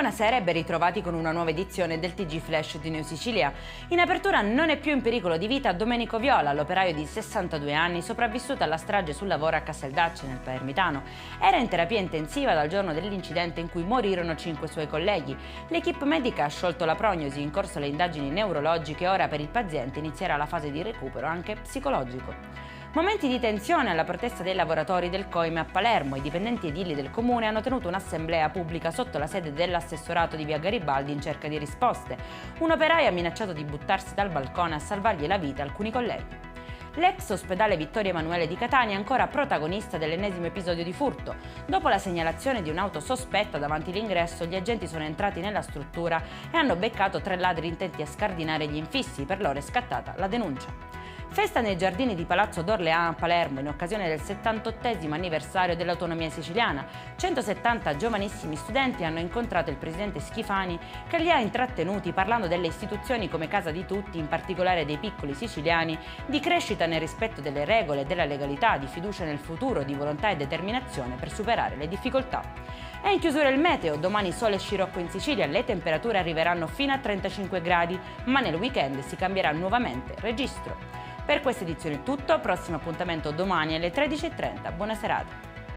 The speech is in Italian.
Buonasera e ben ritrovati con una nuova edizione del TG Flash di New Sicilia. In apertura non è più in pericolo di vita Domenico Viola, l'operaio di 62 anni sopravvissuto alla strage sul lavoro a Casteldacce nel Palermitano. Era in terapia intensiva dal giorno dell'incidente in cui morirono 5 suoi colleghi. L'equipe medica ha sciolto la prognosi, in corso le indagini neurologiche e ora per il paziente inizierà la fase di recupero anche psicologico. Momenti di tensione alla protesta dei lavoratori del Coime a Palermo. I dipendenti edili del comune hanno tenuto un'assemblea pubblica sotto la sede dell'assessorato di via Garibaldi in cerca di risposte. Un operaio ha minacciato di buttarsi dal balcone a salvargli la vita a alcuni colleghi. L'ex ospedale Vittorio Emanuele di Catania è ancora protagonista dell'ennesimo episodio di furto. Dopo la segnalazione di un'auto sospetta davanti all'ingresso, gli agenti sono entrati nella struttura e hanno beccato 3 ladri intenti a scardinare gli infissi. Per loro è scattata la denuncia. Festa nei giardini di Palazzo d'Orléans a Palermo in occasione del 78° anniversario dell'autonomia siciliana. 170 giovanissimi studenti hanno incontrato il presidente Schifani, che li ha intrattenuti parlando delle istituzioni come casa di tutti, in particolare dei piccoli siciliani, di crescita nel rispetto delle regole e della legalità, di fiducia nel futuro, di volontà e determinazione per superare le difficoltà. È in chiusura il meteo, domani sole e scirocco in Sicilia, le temperature arriveranno fino a 35 gradi, ma nel weekend si cambierà nuovamente registro. Per questa edizione è tutto, prossimo appuntamento domani alle 13:30. Buona serata.